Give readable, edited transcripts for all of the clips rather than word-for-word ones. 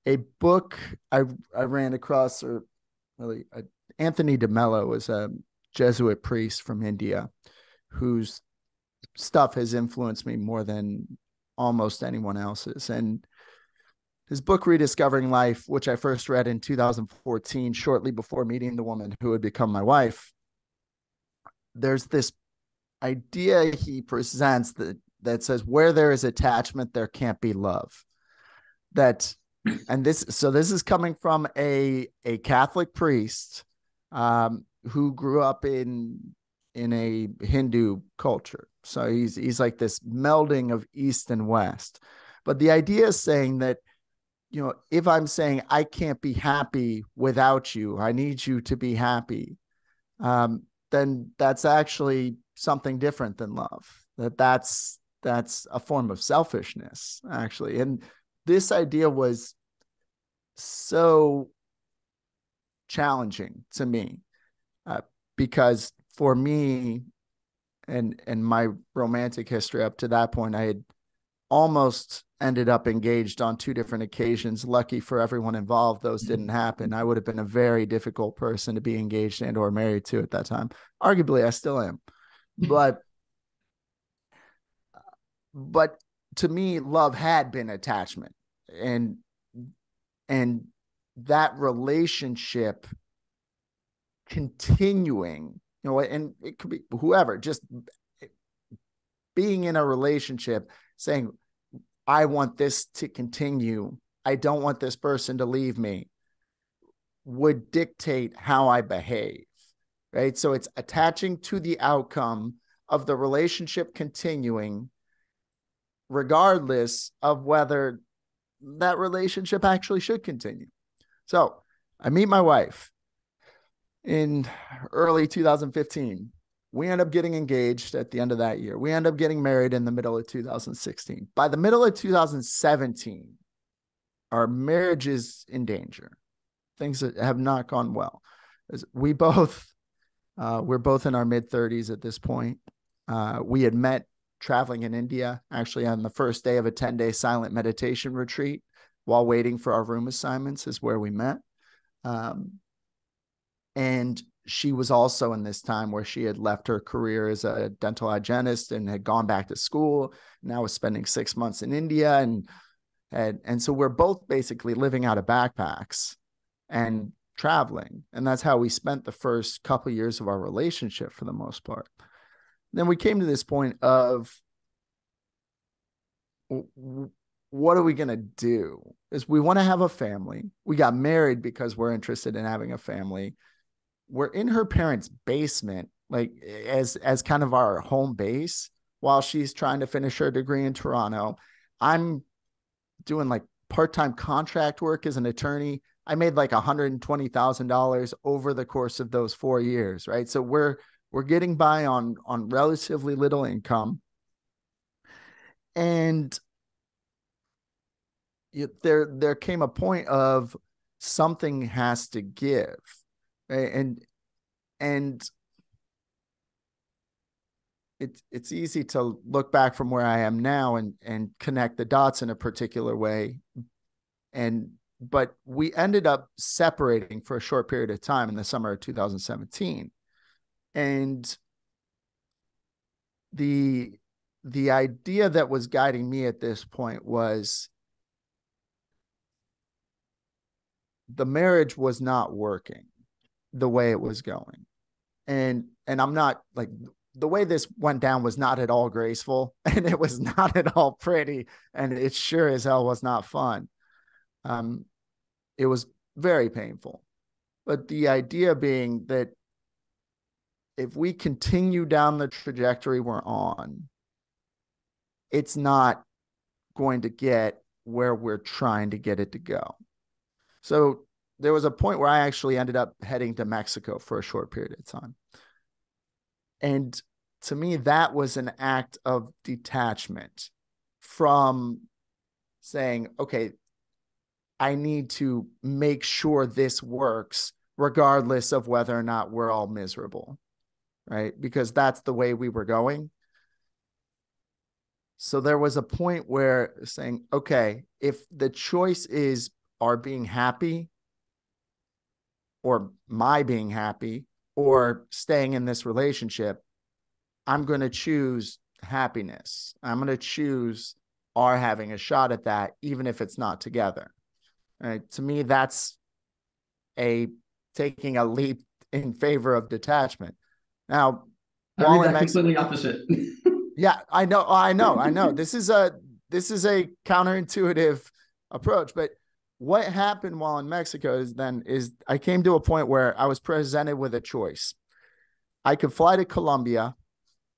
a book I ran across, or really, Anthony de Mello was a Jesuit priest from India whose stuff has influenced me more than almost anyone else's. And his book, Rediscovering Life, which I first read in 2014, shortly before meeting the woman who would become my wife, there's this idea he presents that says where there is attachment, there can't be love. That and this is coming from a Catholic priest who grew up in a Hindu culture. So he's like this melding of East and West. But the idea is saying that, if I'm saying I can't be happy without you, I need you to be happy, then that's actually something different than love. That's a form of selfishness, actually. And this idea was so challenging to me, uh, because for me and my romantic history up to that point, I had almost ended up engaged on two different occasions. Lucky for everyone involved, those didn't happen. I would have been a very difficult person to be engaged and or married to at that time. Arguably, I still am. But to me, love had been attachment, and and that relationship continuing, and it could be whoever, just being in a relationship saying, I want this to continue, I don't want this person to leave me, would dictate how I behave, right? So it's attaching to the outcome of the relationship continuing, regardless of whether that relationship actually should continue. So I meet my wife in early 2015. We end up getting engaged at the end of that year. We end up getting married in the middle of 2016. By the middle of 2017, our marriage is in danger. Things that have not gone well. We're both in our mid 30s at this point. We had met traveling in India, actually on the first day of a 10-day silent meditation retreat while waiting for our room assignments is where we met. And she was also in this time where she had left her career as a dental hygienist and had gone back to school. Now was spending 6 months in India. And so we're both basically living out of backpacks and traveling. And that's how we spent the first couple of years of our relationship for the most part. Then we came to this point of, what are we going to do? Is we want to have a family. We got married because we're interested in having a family. We're in her parents' basement, like as kind of our home base, while she's trying to finish her degree in Toronto. I'm doing like part-time contract work as an attorney. I made like $120,000 over the course of those 4 years, right? So we're getting by on relatively little income. And there came a point of something has to give, right? And it's easy to look back from where I am now and connect the dots in a particular way. But we ended up separating for a short period of time in the summer of 2017. And the idea that was guiding me at this point was the marriage was not working the way it was going. And I'm not like, the way this went down was not at all graceful, and it was not at all pretty, and it sure as hell was not fun. It was very painful. But the idea being that if we continue down the trajectory we're on, it's not going to get where we're trying to get it to go. So there was a point where I actually ended up heading to Mexico for a short period of time. And to me, that was an act of detachment from saying, okay, I need to make sure this works regardless of whether or not we're all miserable, right? Because that's the way we were going. So there was a point where saying, okay, if the choice is our being happy or my being happy or staying in this relationship, I'm going to choose happiness. I'm going to choose our having a shot at that, even if it's not together. Right? To me, that's a taking a leap in favor of detachment. Now, I read while in that Mexico, completely opposite. yeah, I know. This is a counterintuitive approach, but what happened while in Mexico is I came to a point where I was presented with a choice. I could fly to Colombia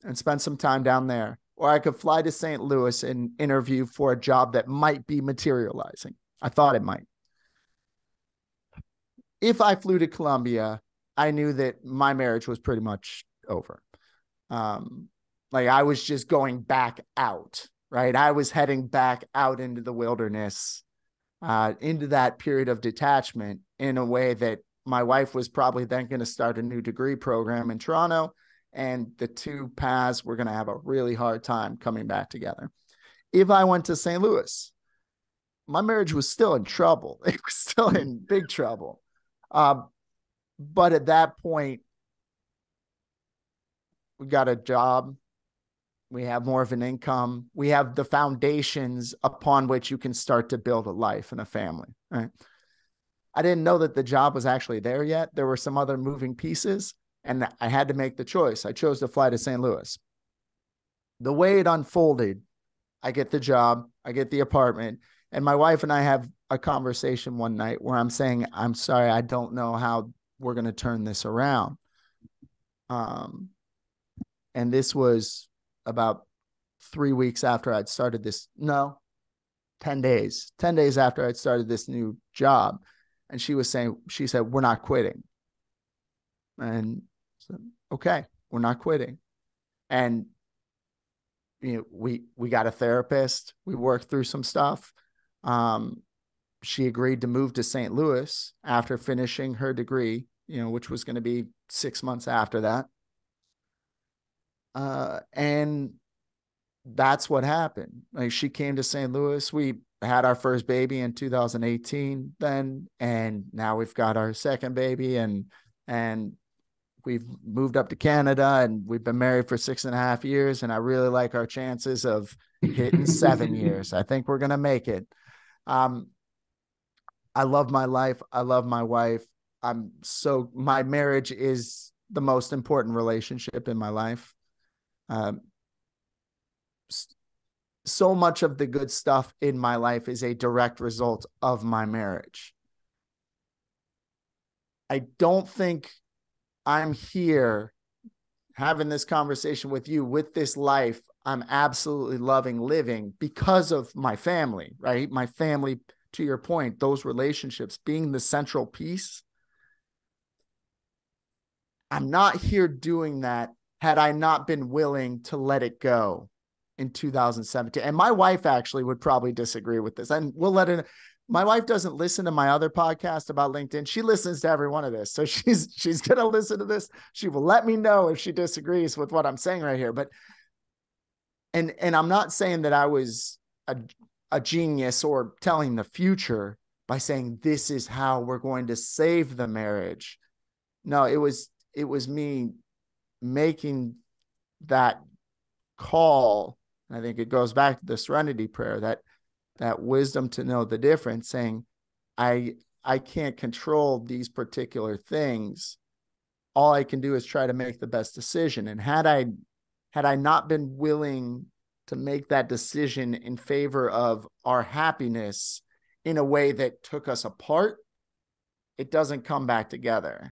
and spend some time down there, or I could fly to St. Louis and interview for a job that might be materializing. I thought it might. If I flew to Colombia, I knew that my marriage was pretty much over. Um, like I was just going back out, right? I was heading back out into the wilderness, into that period of detachment in a way that my wife was probably then going to start a new degree program in Toronto. And the two paths were going to have a really hard time coming back together. If I went to St. Louis, my marriage was still in trouble. It was still in big trouble. Um, but at that point, we got a job. We have more of an income. We have the foundations upon which you can start to build a life and a family. Right. I didn't know that the job was actually there yet. There were some other moving pieces, and I had to make the choice. I chose to fly to St. Louis. The way it unfolded, I get the job, I get the apartment, and my wife and I have a conversation one night where I'm saying, I'm sorry, I don't know how we're going to turn this around. Um, and this was about 3 weeks after I'd started this. No, 10 days after I'd started this new job. And she said, we're not quitting. And so, okay, we're not quitting. And we got a therapist. We worked through some stuff. Um, she agreed to move to St. Louis after finishing her degree, which was going to be 6 months after that. And that's what happened. Like she came to St. Louis. We had our first baby in 2018 then, and now we've got our second baby, and we've moved up to Canada, and we've been married for 6.5 years. And I really like our chances of hitting 7 years. I think we're going to make it. Um, I love my life. I love my wife. My marriage is the most important relationship in my life. Um, so much of the good stuff in my life is a direct result of my marriage. I don't think I'm here having this conversation with you with this life I'm absolutely loving living because of my family, right? My family, to your point, those relationships being the central piece. I'm not here doing that had I not been willing to let it go in 2017. And my wife actually would probably disagree with this. And we'll let her. My wife doesn't listen to my other podcast about LinkedIn. She listens to every one of this. So she's going to listen to this. She will let me know if she disagrees with what I'm saying right here. But and I'm not saying that I was a genius or telling the future by saying this is how we're going to save the marriage. No, it was me making that call. I think it goes back to the serenity prayer, that wisdom to know the difference, saying, I can't control these particular things. All I can do is try to make the best decision. And had I not been willing to make that decision in favor of our happiness in a way that took us apart, it doesn't come back together.